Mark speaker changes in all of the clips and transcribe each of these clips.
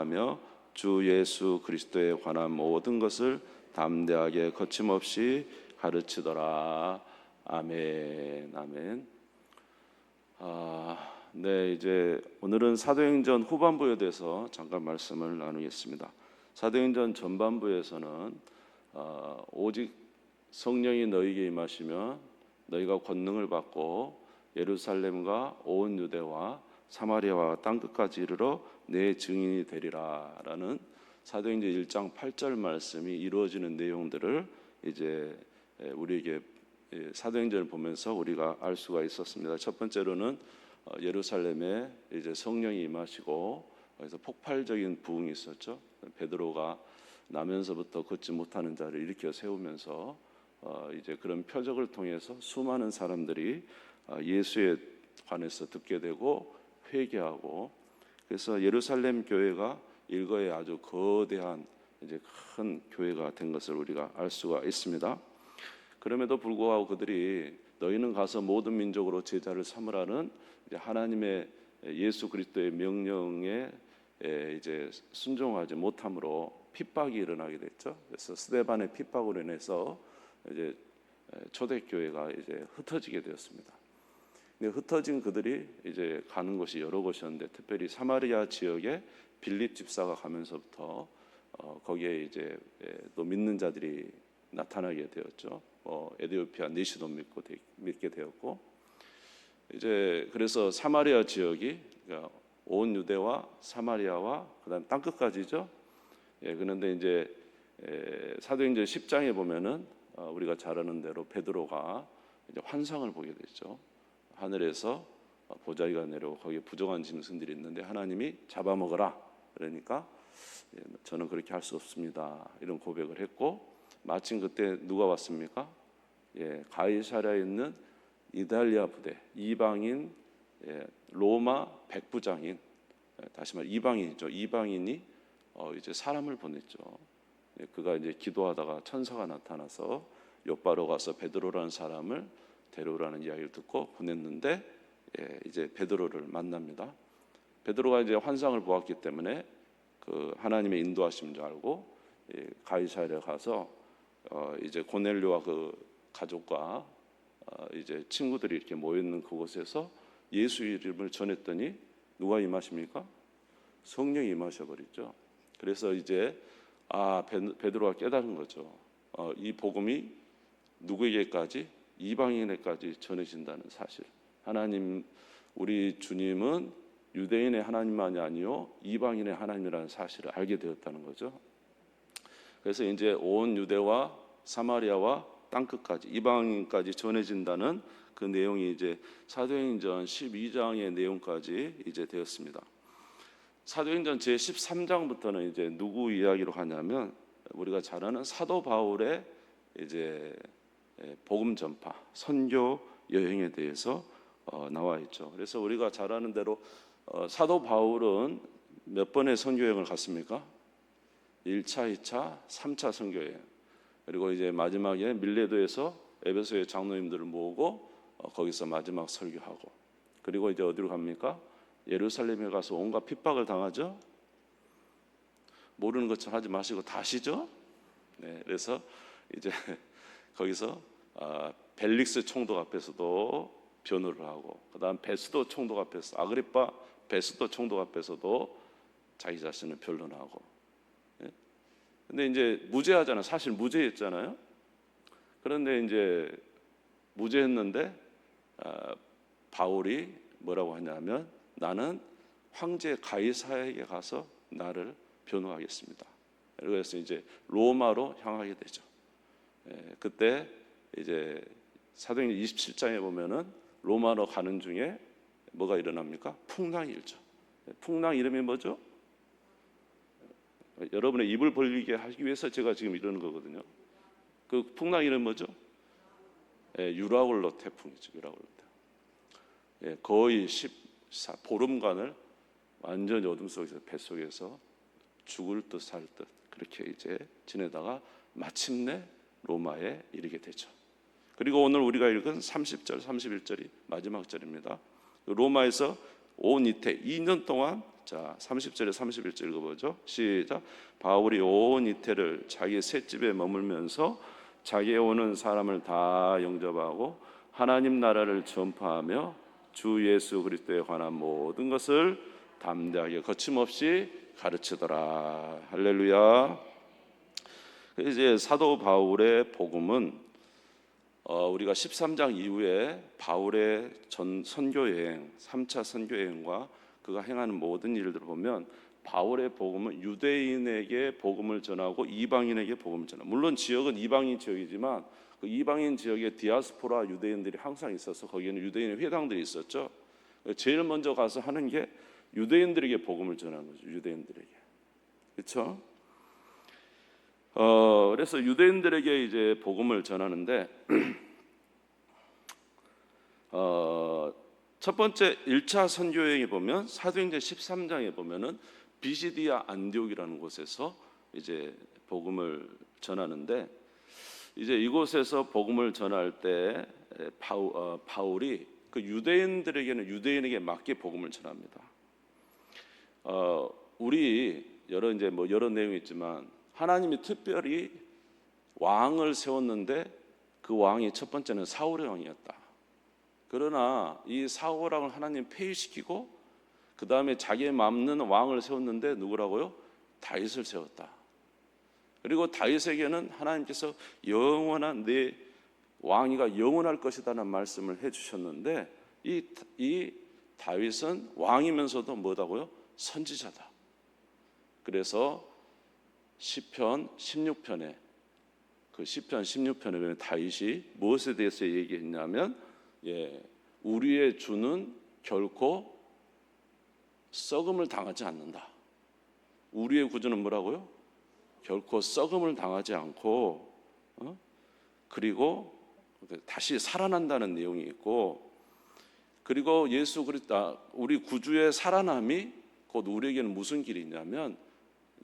Speaker 1: 전하며 주 예수 그리스도에 관한 모든 것을 담대하게 거침없이 가르치더라. 아멘. 아멘. 네, 이제 오늘은 사도행전 후반부에 대해서 잠깐 말씀을 나누겠습니다. 사도행전 전반부에서는 오직 성령이 너희에게 임하시면 너희가 권능을 받고 예루살렘과 온 유대와 사마리아와 땅끝까지 이르러 내 증인이 되리라라는 사도행전 1장 8절 말씀이 이루어지는 내용들을 이제 우리에게 사도행전을 보면서 우리가 알 수가 있었습니다. 첫 번째로는 예루살렘에 이제 성령이 임하시고 그래서 폭발적인 부흥이 있었죠. 베드로가 나면서부터 걷지 못하는 자를 일으켜 세우면서 이제 그런 표적을 통해서 수많은 사람들이 예수에 관해서 듣게 되고 회개하고, 그래서 예루살렘 교회가 일거에 아주 거대한 이제 큰 교회가 된 것을 우리가 알 수가 있습니다. 그럼에도 불구하고 그들이 너희는 가서 모든 민족으로 제자를 삼으라는 이제 하나님의 예수 그리스도의 명령에 이제 순종하지 못함으로 핍박이 일어나게 됐죠. 그래서 스데반의 핍박으로 인해서 이제 초대교회가 이제 흩어지게 되었습니다. 근데 흩어진 그들이 이제 가는 곳이 여러 곳이었는데 특별히 사마리아 지역에 빌립 집사가 가면서부터 거기에 이제 또 믿는 자들이 나타나게 되었죠. 에디오피아 내시도 믿게 되었고, 이제 그래서 사마리아 지역이 그러니까 온 유대와 사마리아와 그다음 땅 끝까지죠. 그런데 이제 사도행전 10장에 보면은 우리가 잘 아는 대로 베드로가 이제 환상을 보게 되죠. 하늘에서 보자기가 내려오고 거기에 부정한 짐승들이 있는데 하나님이 잡아먹어라 그러니까 저는 그렇게 할 수 없습니다 이런 고백을 했고, 마침 그때 누가 왔습니까? 가이사랴에 있는 이달리아 부대 이방인 로마 백부장인, 다시 말해 이방인이죠. 이방인이 이제 사람을 보냈죠. 그가 이제 기도하다가 천사가 나타나서 욥바로 가서 베드로라는 사람을 데려오라는 이야기를 듣고 보냈는데 이제 베드로를 만납니다. 베드로가 이제 환상을 보았기 때문에 그 하나님의 인도하심인 줄 알고 가이사랴에 가서 이제 고넬료와 그 가족과 이제 친구들이 이렇게 모여 있는 그곳에서 예수 이름을 전했더니 누가 임하십니까? 성령이 임하셔 버렸죠. 그래서 이제 베드로가 깨달은 거죠. 이 복음이 누구에게까지? 이방인에까지 전해진다는 사실. 하나님, 우리 주님은 유대인의 하나님만이 아니요 이방인의 하나님이라는 사실을 알게 되었다는 거죠. 그래서 이제 온 유대와 사마리아와 땅끝까지 이방인까지 전해진다는 그 내용이 이제 사도행전 12장의 내용까지 이제 되었습니다. 사도행전 제 13장부터는 이제 누구 이야기로 가냐면 우리가 잘 아는 사도 바울의 이제 복음 전파, 선교 여행에 대해서 나와 있죠. 그래서 우리가 잘 아는 대로 사도 바울은 몇 번의 선교 여행을 갔습니까? 1차, 2차, 3차 선교 여행. 그리고 이제 마지막에 밀레도에서 에베소의 장로님들을 모으고 거기서 마지막 설교하고, 그리고 이제 어디로 갑니까? 예루살렘에 가서 온갖 핍박을 당하죠. 모르는 것처럼 하지 마시고 다 아시죠? 그래서 이제 거기서 벨릭스 총독 앞에서도 변호를 하고, 그다음 베스도 총독 앞에서 아그리파 베스도 총독 앞에서도 자기 자신을 변론하고. 근데 이제 무죄하잖아요. 사실 무죄했잖아요. 그런데 이제 무죄했는데 바울이 뭐라고 하냐면 나는 황제 가이사에게 가서 나를 변호하겠습니다. 그래서 이제 로마로 향하게 되죠. 그때 이제 사도행전 27장에 보면은 로마로 가는 중에 뭐가 일어납니까? 풍랑이 일죠. 풍랑 이름이 뭐죠? 여러분의 입을 벌리게 하기 위해서 제가 지금 이러는 거거든요. 그 풍랑 이름 뭐죠? 유라굴로 태풍이죠. 유라굴로 태풍. 거의 보름간을 완전히 어둠 속에서 뱃속에서 죽을 듯 살 듯 그렇게 이제 지내다가 마침내 로마에 이르게 되죠. 그리고 오늘 우리가 읽은 30절, 31절이 마지막 절입니다. 로마에서 온 이태 2년 동안 자 30절에 31절 읽어보죠. 시작. 바울이 온 이태를 자기 셋집에 머물면서 자기에 오는 사람을 다 영접하고 하나님 나라를 전파하며 주 예수 그리스도에 관한 모든 것을 담대하게 거침없이 가르치더라. 할렐루야. 이제 사도 바울의 복음은 우리가 13장 이후에 바울의 전 선교 여행, 3차 선교 여행과 그가 행하는 모든 일들을 보면 바울의 복음은 유대인에게 복음을 전하고 이방인에게 복음을 전하고, 물론 지역은 이방인 지역이지만 그 이방인 지역에 디아스포라 유대인들이 항상 있어서 거기에는 유대인의 회당들이 있었죠. 제일 먼저 가서 하는 게 유대인들에게 복음을 전하는 거죠. 유대인들에게. 그렇죠? 그래서 유대인들에게 이제 복음을 전하는데 첫 번째 1차 선교 여행에 보면 사도행전 13장에 보면은 비시디아 안디옥이라는 곳에서 이제 복음을 전하는데, 이제 이곳에서 복음을 전할 때 바울이 그 유대인들에게는 유대인에게 맞게 복음을 전합니다. 우리 여러 내용이 있지만 하나님이 특별히 왕을 세웠는데 그 왕이 첫 번째는 사울의 왕이었다. 그러나 이 사울 왕을 하나님 폐위시키고 그 다음에 자기에 맞는 왕을 세웠는데 누구라고요? 다윗을 세웠다. 그리고 다윗에게는 하나님께서 영원한 내 왕위가 영원할 것이라는 말씀을 해주셨는데 이 다윗은 왕이면서도 뭐다고요? 선지자다. 그래서 시편 16편에 그 시편 16편에 보면 다윗이 무엇에 대해서 얘기했냐면 우리의 주는 결코 썩음을 당하지 않는다. 우리의 구주는 뭐라고요? 결코 썩음을 당하지 않고 그리고 다시 살아난다는 내용이 있고, 그리고 예수 그리스도 우리 구주의 살아남이 곧 우리에게는 무슨 길이 있냐면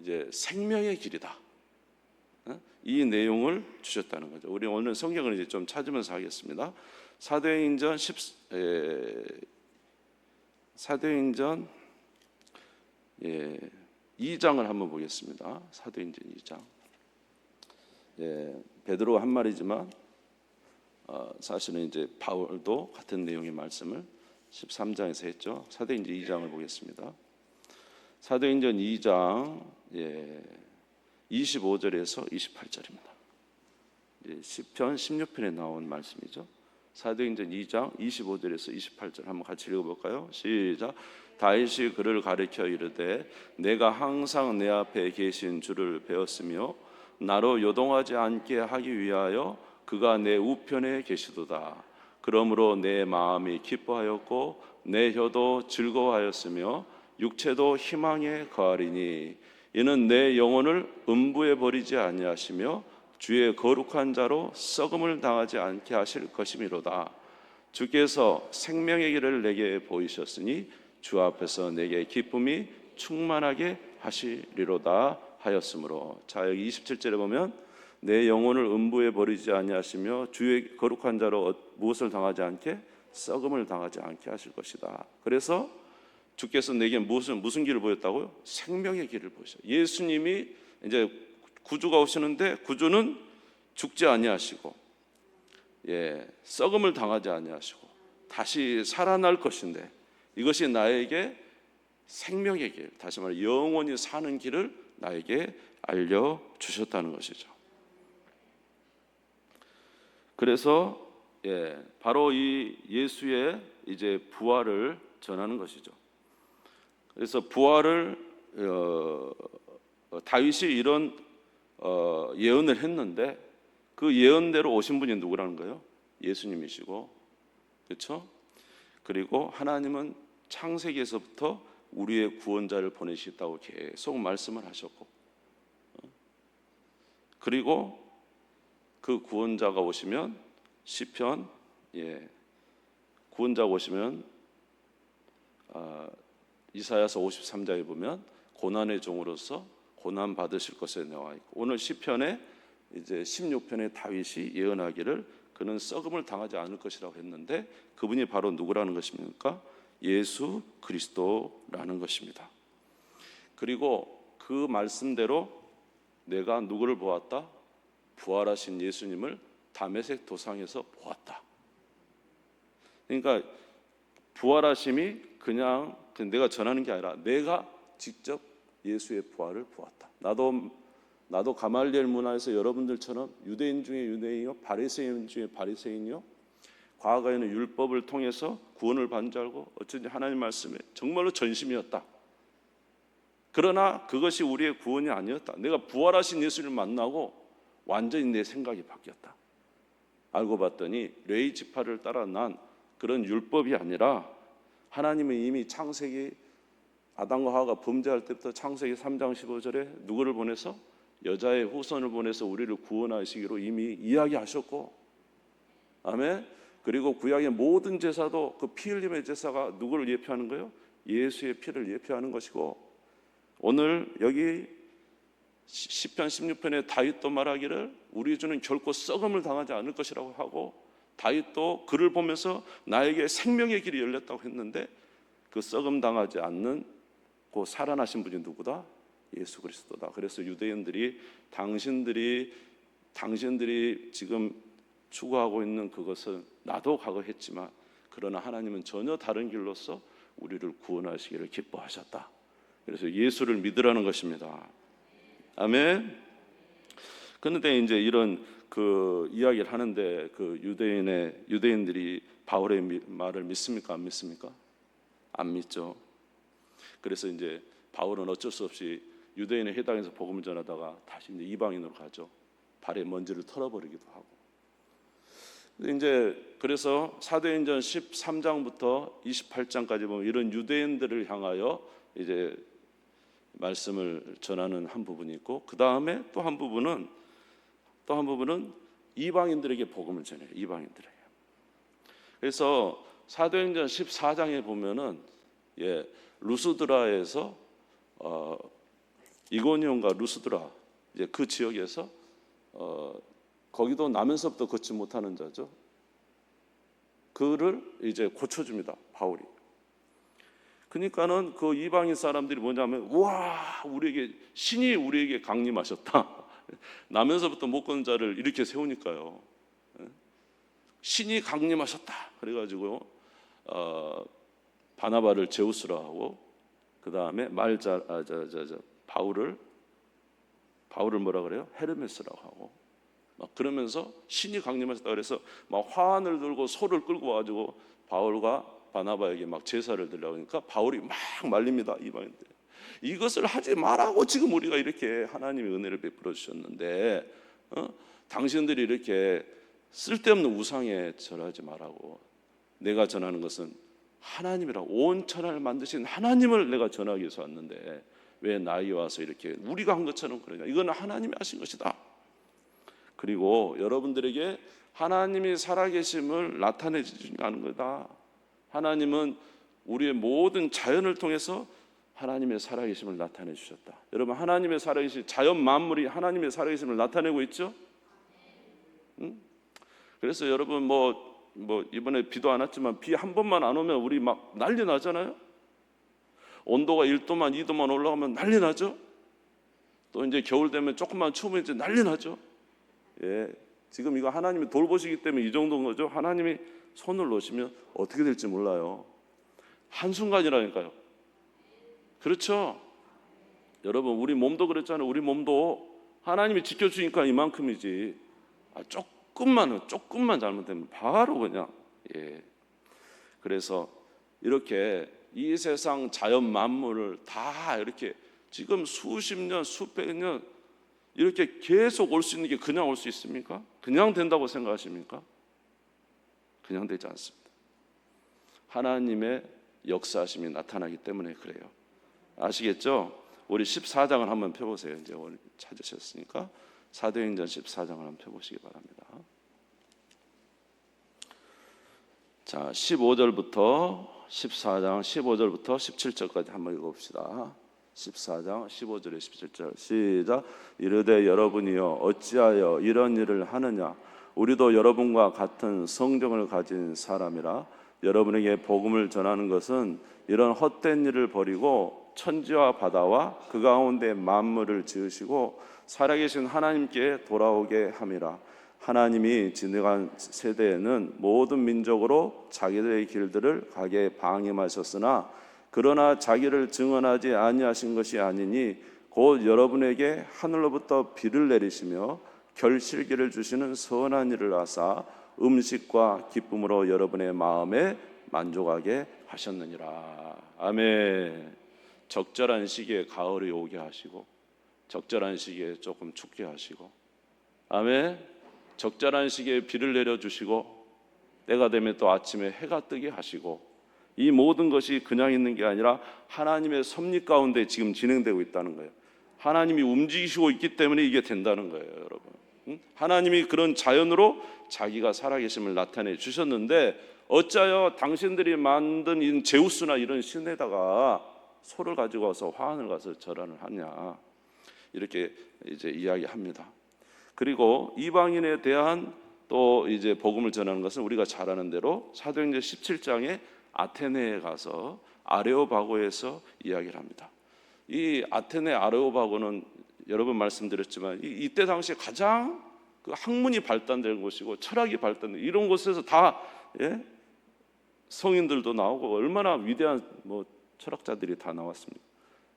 Speaker 1: 이제 생명의 길이다. 이 내용을 주셨다는 거죠. 우리 오늘 성경을 이제 좀 찾으면서 하겠습니다. 사도행전 2장을 한번 보겠습니다. 사도행전 2장. 베드로가 한 말이지만 사실은 이제 바울도 같은 내용의 말씀을 13장에서 했죠. 사도행전 2장을 보겠습니다. 사도행전 2장 25절에서 28절입니다. 시편 16편에 나온 말씀이죠. 사도행전 2장 25절에서 28절 한번 같이 읽어볼까요? 시작. 다윗이 그를 가르쳐 이르되 내가 항상 내 앞에 계신 주를 배웠으며 나로 요동하지 않게 하기 위하여 그가 내 우편에 계시도다. 그러므로 내 마음이 기뻐하였고 내 혀도 즐거워하였으며 육체도 희망에 거하리니 이는 내 영혼을 음부에 버리지 아니하시며 주의 거룩한 자로 썩음을 당하지 않게 하실 것이미로다. 주께서 생명의 길을 내게 보이셨으니 주 앞에서 내게 기쁨이 충만하게 하시리로다 하였으므로. 자, 여기 27절에 보면 내 영혼을 음부에 버리지 아니하시며 주의 거룩한 자로 무엇을 당하지 않게? 썩음을 당하지 않게 하실 것이다. 그래서 주께서 내게 무슨 길을 보였다고요? 생명의 길을 보이셔. 예수님이 이제 구주가 오시는데 구주는 죽지 아니하시고 썩음을 당하지 아니하시고 다시 살아날 것인데 이것이 나에게 생명의 길, 다시 말해 영원히 사는 길을 나에게 알려주셨다는 것이죠. 그래서 바로 이 예수의 이제 부활을 전하는 것이죠. 그래서 부활을 다윗이 이런 예언을 했는데 그 예언대로 오신 분이 누구라는 거예요? 예수님이시고, 그렇죠? 그리고 하나님은 창세기에서부터 우리의 구원자를 보내시겠다고 계속 말씀을 하셨고, 그리고 그 구원자가 오시면 시편 구원자가 오시면 이사야서 53장에 보면 고난의 종으로서 고난 받으실 것에 나와 있고, 오늘 시편에 이제 16편에 다윗이 예언하기를 그는 썩음을 당하지 않을 것이라고 했는데 그분이 바로 누구라는 것입니까? 예수 그리스도라는 것입니다. 그리고 그 말씀대로 내가 누구를 보았다? 부활하신 예수님을 다메섹 도상에서 보았다. 그러니까 부활하심이 그냥 내가 전하는 게 아니라 내가 직접 예수의 부활을 보았다. 나도 가말리엘 문화에서 여러분들처럼 유대인 중에 유대인이요, 바리새인 중에 바리새인이요, 과거에는 율법을 통해서 구원을 받은 줄 알고 어쩐지 하나님 말씀에 정말로 전심이었다. 그러나 그것이 우리의 구원이 아니었다. 내가 부활하신 예수를 만나고 완전히 내 생각이 바뀌었다. 알고 봤더니 레위 지파를 따라 난 그런 율법이 아니라 하나님은 이미 창세기 아담과 하와가 범죄할 때부터 창세기 3장 15절에 누구를 보내서 여자의 후손을 보내서 우리를 구원하시기로 이미 이야기하셨고, 아멘. 그리고 구약의 모든 제사도 그 피 흘림의 제사가 누구를 예표하는 거예요? 예수의 피를 예표하는 것이고, 오늘 여기 시편 16편에 다윗도 말하기를 우리 주는 결코 썩음을 당하지 않을 것이라고 하고, 다윗도 그를 보면서 나에게 생명의 길이 열렸다고 했는데 그 썩음 당하지 않는 그 살아나신 분이 누구다? 예수 그리스도다. 그래서 유대인들이 당신들이 지금 추구하고 있는 그것은 나도 과거 했지만 그러나 하나님은 전혀 다른 길로서 우리를 구원하시기를 기뻐하셨다. 그래서 예수를 믿으라는 것입니다. 아멘. 그런데 이제 이런 그 이야기를 하는데 그 유대인들이 바울의 말을 믿습니까? 안 믿습니까? 안 믿죠. 그래서 이제 바울은 어쩔 수 없이 유대인의 회당에서 복음을 전하다가 다시 이제 이방인으로 가죠. 발에 먼지를 털어버리기도 하고. 이제 그래서 사도행전 13장부터 28장까지 보면 이런 유대인들을 향하여 이제 말씀을 전하는 한 부분이 있고, 그 다음에 또 한 부분은 이방인들에게 복음을 전해요. 이방인들에게. 그래서 사도행전 14장에 보면은 루스드라에서 이고니온과 루스드라 이제 그 지역에서 거기도 나면서부터 걷지 못하는 자죠. 그를 이제 고쳐줍니다, 바울이. 그러니까는 그 이방인 사람들이 뭐냐면, 와, 신이 우리에게 강림하셨다. 나면서부터 못 걷는 자를 이렇게 세우니까요. 신이 강림하셨다. 그래가지고 바나바를 제우스라 하고, 그 다음에 바울을 뭐라 그래요? 헤르메스라고 하고, 막 그러면서 신이 강림하셨다. 그래서 막 화환을 들고 소를 끌고 와가지고 바울과 바나바에게 막 제사를 드리려고 하니까 바울이 막 말립니다, 이방인들. 이것을 하지 말라고 지금 우리가 이렇게 하나님의 은혜를 베풀어 주셨는데, 당신들이 이렇게 쓸데없는 우상에 절하지 말라고. 내가 전하는 것은 하나님이라고, 온 천하를 만드신 하나님을 내가 전하기 위해서 왔는데 왜 나에 와서 이렇게 우리가 한 것처럼 그러냐. 이거는 하나님이 하신 것이다. 그리고 여러분들에게 하나님이 살아계심을 나타내 주시는 거다. 하나님은 우리의 모든 자연을 통해서 하나님의 살아계심을 나타내 주셨다. 여러분, 하나님의 살아계심, 자연 만물이 하나님의 살아계심을 나타내고 있죠? 그래서 여러분 뭐 이번에 비도 안 왔지만 비 한 번만 안 오면 우리 막 난리 나잖아요. 온도가 1도만 2도만 올라가면 난리 나죠. 또 이제 겨울 되면 조금만 추우면 이제 난리 나죠. 지금 이거 하나님이 돌보시기 때문에 이 정도인 거죠. 하나님이 손을 놓으시면 어떻게 될지 몰라요. 한순간이라니까요. 그렇죠? 여러분, 우리 몸도 그랬잖아요. 우리 몸도 하나님이 지켜주니까 이만큼이지. 조금만 잘못되면 바로 그냥. 그래서 이렇게 이 세상 자연 만물을 다 이렇게 지금 수십 년, 수백 년 이렇게 계속 올 수 있는 게 그냥 올 수 있습니까? 그냥 된다고 생각하십니까? 그냥 되지 않습니다. 하나님의 역사하심이 나타나기 때문에 그래요. 아시겠죠? 우리 14장을 한번 펴보세요. 이제 오늘 찾으셨으니까 사도행전 14장을 한번 펴보시기 바랍니다. 자, 15절부터 14장 15절부터 17절까지 한번 읽어봅시다. 14장 15절에 17절 시작. 이르되 여러분이여 어찌하여 이런 일을 하느냐. 우리도 여러분과 같은 성정을 가진 사람이라. 여러분에게 복음을 전하는 것은 이런 헛된 일을 버리고 천지와 바다와 그 가운데 만물을 지으시고 살아계신 하나님께 돌아오게 함이라. 하나님이 지나간 세대에는 모든 민족으로 자기들의 길들을 가게 방임하셨으나 그러나 자기를 증언하지 아니하신 것이 아니니 곧 여러분에게 하늘로부터 비를 내리시며 결실기를 주시는 선한 일을 하사 음식과 기쁨으로 여러분의 마음에 만족하게 하셨느니라. 아멘. 적절한 시기에 가을이 오게 하시고 적절한 시기에 조금 춥게 하시고, 아멘. 적절한 시기에 비를 내려주시고 때가 되면 또 아침에 해가 뜨게 하시고, 이 모든 것이 그냥 있는 게 아니라 하나님의 섭리 가운데 지금 진행되고 있다는 거예요. 하나님이 움직이시고 있기 때문에 이게 된다는 거예요, 여러분. 하나님이 그런 자연으로 자기가 살아계심을 나타내 주셨는데 어찌하여 당신들이 만든 이 제우스나 이런 신에다가 소를 가지고 와서 화환을 가서 절하를 하냐, 이렇게 이제 이야기합니다. 그리고 이방인에 대한 또 이제 복음을 전하는 것은 우리가 잘 아는 대로 사도행전 17장에 아테네에 가서 아레오바고에서 이야기를 합니다. 이 아테네 아레오바고는 여러 번 말씀드렸지만 이때 당시에 가장 그 학문이 발달된 곳이고 철학이 발달된 이런 곳에서 다 성인들도 나오고 얼마나 위대한 철학자들이 다 나왔습니다.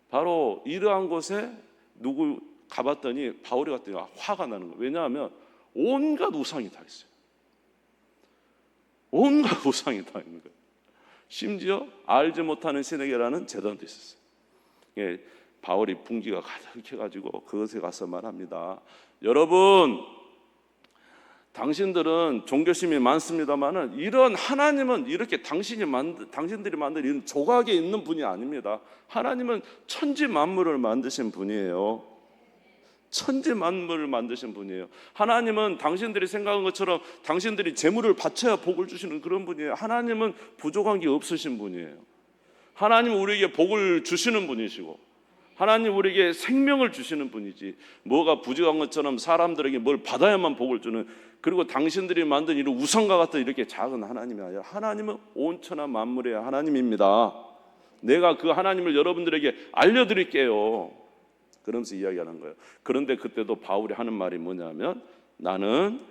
Speaker 1: 바로 이러한 곳에 누구 가봤더니 바울이 갔더니 화가 나는 거예요. 왜냐하면 온갖 우상이 다 있어요. 온갖 우상이 다 있는 거예요. 심지어 알지 못하는 신에게라는 제단도 있었어요. 바울이 분기가 가득해가지고 그것에 가서 말합니다. 여러분, 당신들은 종교심이 많습니다만은 이런 하나님은 이렇게 당신들이 만든 이런 조각에 있는 분이 아닙니다. 하나님은 천지 만물을 만드신 분이에요. 천지 만물을 만드신 분이에요. 하나님은 당신들이 생각한 것처럼 당신들이 재물을 바쳐야 복을 주시는 그런 분이에요. 하나님은 부족한 게 없으신 분이에요. 하나님은 우리에게 복을 주시는 분이시고 하나님 우리에게 생명을 주시는 분이지, 뭐가 부족한 것처럼 사람들에게 뭘 받아야만 복을 주는, 그리고 당신들이 만든 이런 우상과 같은 이렇게 작은 하나님이 아니라 하나님은 온천하 만물의 하나님입니다. 내가 그 하나님을 여러분들에게 알려드릴게요. 그러면서 이야기하는 거예요. 그런데 그때도 바울이 하는 말이 뭐냐면, 나는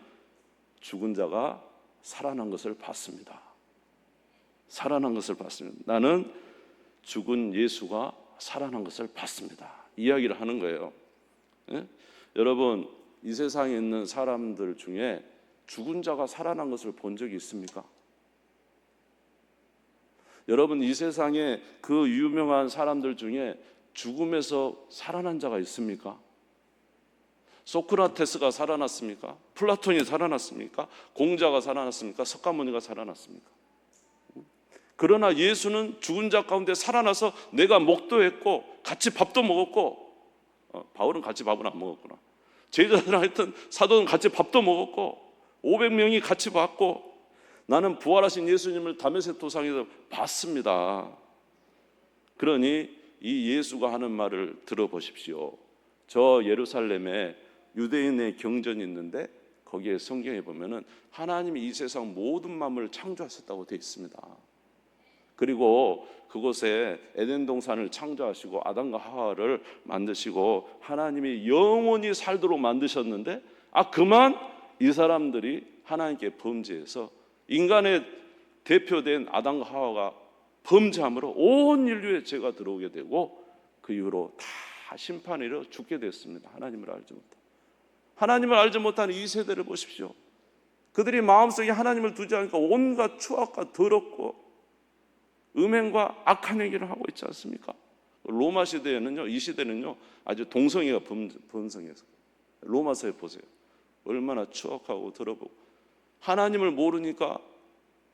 Speaker 1: 죽은 자가 살아난 것을 봤습니다. 살아난 것을 봤습니다. 나는 죽은 예수가 살아난 것을 봤습니다. 이야기를 하는 거예요. 여러분, 이 세상에 있는 사람들 중에 죽은 자가 살아난 것을 본 적이 있습니까? 여러분, 이 세상에 그 유명한 사람들 중에 죽음에서 살아난 자가 있습니까? 소크라테스가 살아났습니까? 플라톤이 살아났습니까? 공자가 살아났습니까? 석가모니가 살아났습니까? 그러나 예수는 죽은 자 가운데 살아나서 내가 목도했고 같이 밥도 먹었고, 바울은 같이 밥은 안 먹었구나. 제자들은 하여튼 사도는 같이 밥도 먹었고 500명이 같이 봤고, 나는 부활하신 예수님을 다메섹 도상에서 봤습니다. 그러니 이 예수가 하는 말을 들어보십시오. 저 예루살렘에 유대인의 경전이 있는데 거기에 성경에 보면은 하나님이 이 세상 모든 만물을 창조하셨다고 되어 있습니다. 그리고 그곳에 에덴 동산을 창조하시고 아담과 하와를 만드시고 하나님이 영원히 살도록 만드셨는데, 그만 이 사람들이 하나님께 범죄해서 인간의 대표된 아담과 하와가 범죄함으로 온 인류의 죄가 들어오게 되고 그 이후로 다 심판이로 죽게 됐습니다. 하나님을 알지 못하는 이 세대를 보십시오. 그들이 마음속에 하나님을 두지 않으니까 온갖 추악과 더럽고 음행과 악한 얘기를 하고 있지 않습니까? 로마 시대에는요, 이 시대는요 아주 동성애가 번성해서, 로마서에 보세요. 얼마나 추악하고 더럽고, 하나님을 모르니까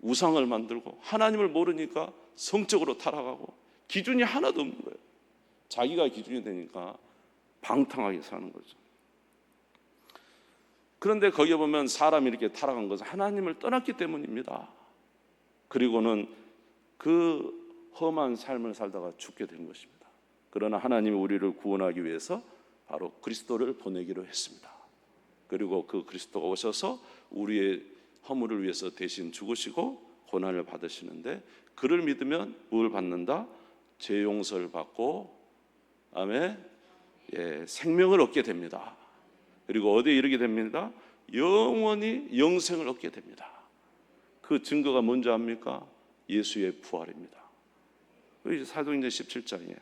Speaker 1: 우상을 만들고 하나님을 모르니까 성적으로 타락하고 기준이 하나도 없는 거예요. 자기가 기준이 되니까 방탕하게 사는 거죠. 그런데 거기에 보면 사람이 이렇게 타락한 것은 하나님을 떠났기 때문입니다. 그리고는 그 험한 삶을 살다가 죽게 된 것입니다. 그러나 하나님이 우리를 구원하기 위해서 바로 그리스도를 보내기로 했습니다. 그리고 그 그리스도가 오셔서 우리의 허물을 위해서 대신 죽으시고 고난을 받으시는데 그를 믿으면 뭘 받는다? 죄 용서를 받고 아멘. 생명을 얻게 됩니다. 그리고 어디에 이르게 됩니다? 영원히 영생을 얻게 됩니다. 그 증거가 뭔지 압니까? 예수의 부활입니다. 이제 사도행전 17장이에요.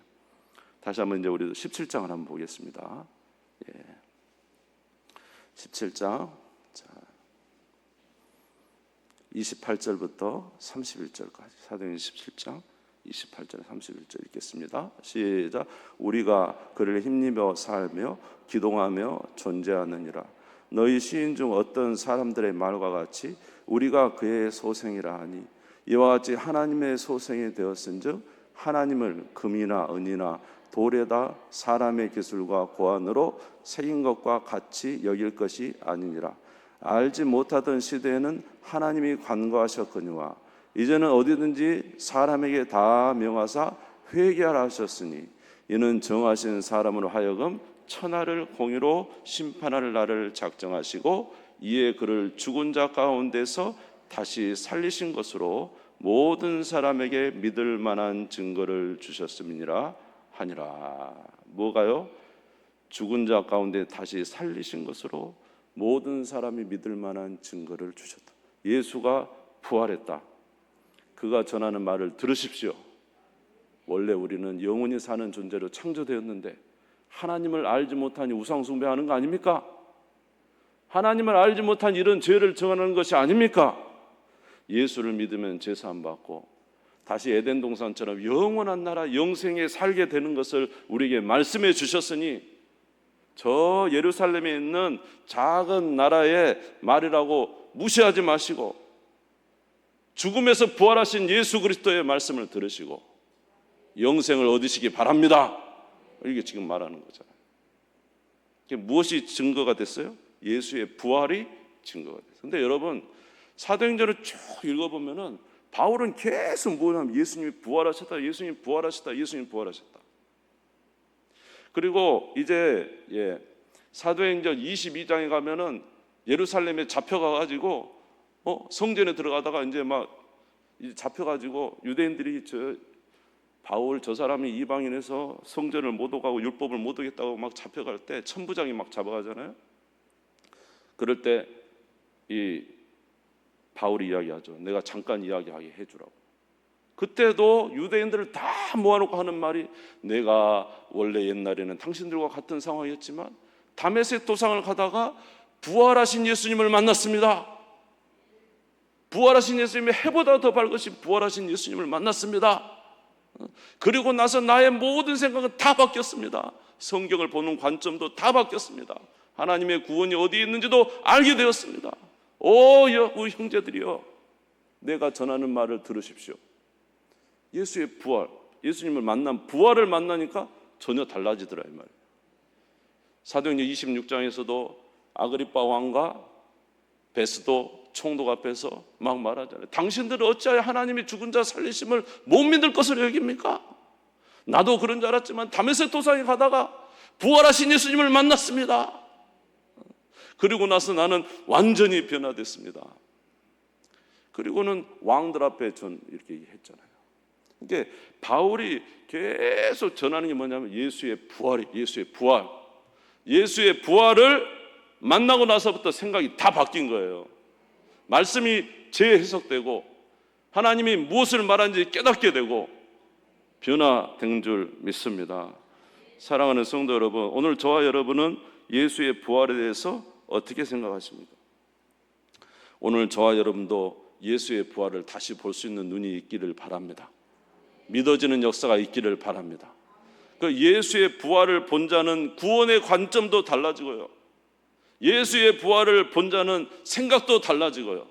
Speaker 1: 다시 한번 이제 우리도 17장을 한번 보겠습니다. 17장 28절부터 31절까지 사도행전 17장 28절 31절 읽겠습니다. 시작. 우리가 그를 힘입어 살며 기동하며 존재하느니라. 너희 시인 중 어떤 사람들의 말과 같이 우리가 그의 소생이라 하니 이와 같이 하나님의 소생이 되었은즉 하나님을 금이나 은이나 돌에다 사람의 기술과 고안으로 새긴 것과 같이 여길 것이 아니니라. 알지 못하던 시대에는 하나님이 관거하셨거니와 이제는 어디든지 사람에게 다 명하사 회개하라 하셨으니 이는 정하신 사람으로 하여금 천하를 공의로 심판할 날을 작정하시고 이에 그를 죽은 자 가운데서 다시 살리신 것으로 모든 사람에게 믿을 만한 증거를 주셨음이니라 하니라. 뭐가요? 죽은 자 가운데 다시 살리신 것으로 모든 사람이 믿을 만한 증거를 주셨다. 예수가 부활했다. 그가 전하는 말을 들으십시오. 원래 우리는 영원히 사는 존재로 창조되었는데 하나님을 알지 못하니 우상 숭배하는 거 아닙니까? 하나님을 알지 못한 이런 죄를 정하는 것이 아닙니까? 예수를 믿으면 죄 사함 받고 다시 에덴 동산처럼 영원한 나라 영생에 살게 되는 것을 우리에게 말씀해 주셨으니 저 예루살렘에 있는 작은 나라의 말이라고 무시하지 마시고 죽음에서 부활하신 예수 그리스도의 말씀을 들으시고 영생을 얻으시기 바랍니다. 이게 지금 말하는 거잖아요. 이게 무엇이 증거가 됐어요? 예수의 부활이 증거가 됐어요. 근데 여러분 사도행전을 쭉 읽어보면은 바울은 계속 뭐냐면 예수님이 부활하셨다, 예수님이 부활하셨다, 예수님이 부활하셨다. 그리고 이제 사도행전 22장에 가면은 예루살렘에 잡혀가가지고 성전에 들어가다가 이제 막 잡혀가지고 유대인들이 바울 저 사람이 이방인에서 성전을 못 오가고 율법을 못 오겠다고 막 잡혀갈 때 천부장이 막 잡아가잖아요. 그럴 때 이 바울이 이야기하죠. 내가 잠깐 이야기하게 해주라고. 그때도 유대인들을 다 모아놓고 하는 말이 내가 원래 옛날에는 당신들과 같은 상황이었지만 다메섹 도상을 가다가 부활하신 예수님을 만났습니다. 부활하신 예수님이 해보다 더 밝으신 부활하신 예수님을 만났습니다. 그리고 나서 나의 모든 생각은 다 바뀌었습니다. 성경을 보는 관점도 다 바뀌었습니다. 하나님의 구원이 어디에 있는지도 알게 되었습니다. 우리 형제들이여, 내가 전하는 말을 들으십시오. 예수의 부활, 예수님을 만난 부활을 만나니까 전혀 달라지더라 이 말이에요. 사도행전 26장에서도 아그리빠 왕과 베스도 총독 앞에서 막 말하잖아요. 당신들은 어찌하여 하나님이 죽은 자 살리심을 못 믿을 것으로 여깁니까? 나도 그런 줄 알았지만 다메섹 도상에 가다가 부활하신 예수님을 만났습니다. 그리고 나서 나는 완전히 변화됐습니다. 그리고는 왕들 앞에 이렇게 했잖아요. 이게 바울이 계속 전하는 게 뭐냐면 예수의 부활. 예수의 부활을 만나고 나서부터 생각이 다 바뀐 거예요. 말씀이 재해석되고 하나님이 무엇을 말하는지 깨닫게 되고 변화된 줄 믿습니다. 사랑하는 성도 여러분, 오늘 저와 여러분은 예수의 부활에 대해서 어떻게 생각하십니까? 오늘 저와 여러분도 예수의 부활을 다시 볼 수 있는 눈이 있기를 바랍니다. 믿어지는 역사가 있기를 바랍니다. 그 예수의 부활을 본 자는 구원의 관점도 달라지고요. 예수의 부활을 본 자는 생각도 달라지고요.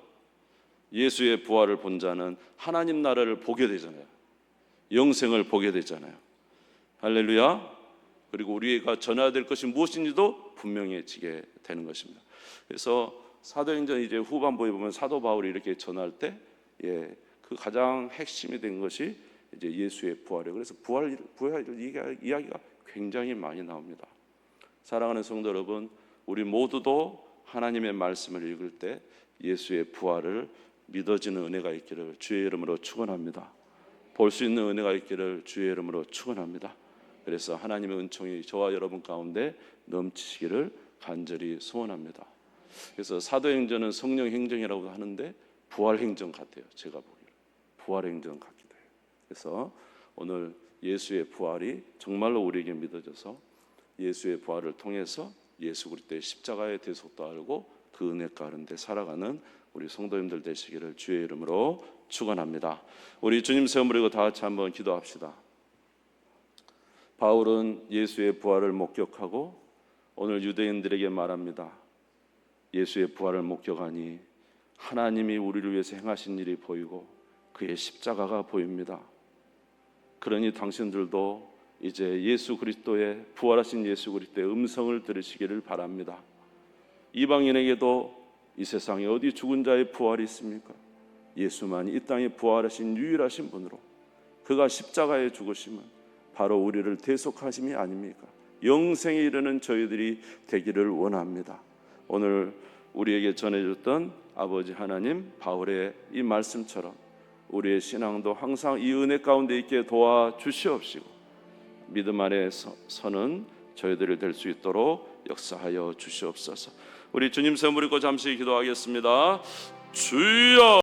Speaker 1: 예수의 부활을 본 자는 하나님 나라를 보게 되잖아요. 영생을 보게 되잖아요. 할렐루야. 그리고 우리가 전해야 될 것이 무엇인지도 분명해지게 되는 것입니다. 그래서 사도행전 이제 후반부에 보면 사도 바울이 이렇게 전할 때 그 가장 핵심이 된 것이 이제 예수의 부활이에요. 그래서 부활 이야기가 굉장히 많이 나옵니다. 사랑하는 성도 여러분, 우리 모두도 하나님의 말씀을 읽을 때 예수의 부활을 믿어지는 은혜가 있기를 주의 이름으로 축원합니다. 볼 수 있는 은혜가 있기를 주의 이름으로 축원합니다. 그래서 하나님의 은총이 저와 여러분 가운데 넘치시기를 간절히 소원합니다. 그래서 사도행전은 성령 행정이라고 하는데 부활 행정 같아요. 제가 보기에 부활 행정 같기도 해요. 그래서 오늘 예수의 부활이 정말로 우리에게 믿어져서 예수의 부활을 통해서 예수 그리스도의 십자가의 대속도 알고 그 은혜 가운데 살아가는 우리 성도님들 되시기를 주의 이름으로 축원합니다. 우리 주님 세움 부리고 다 같이 한번 기도합시다. 바울은 예수의 부활을 목격하고 오늘 유대인들에게 말합니다. 예수의 부활을 목격하니 하나님이 우리를 위해서 행하신 일이 보이고 그의 십자가가 보입니다. 그러니 당신들도 이제 예수 그리스도의 부활하신 예수 그리스도의 음성을 들으시기를 바랍니다. 이방인에게도 이 세상에 어디 죽은 자의 부활이 있습니까? 예수만이 이 땅에 부활하신 유일하신 분으로 그가 십자가에 죽으심은 바로 우리를 대속하심이 아닙니까? 영생에 이르는 저희들이 되기를 원합니다. 오늘 우리에게 전해줬던 아버지 하나님 바울의 이 말씀처럼 우리의 신앙도 항상 이 은혜 가운데 있게 도와주시옵시고 믿음 안에 서는 저희들이 될 수 있도록 역사하여 주시옵소서. 우리 주님 세움 부리고 잠시 기도하겠습니다. 주여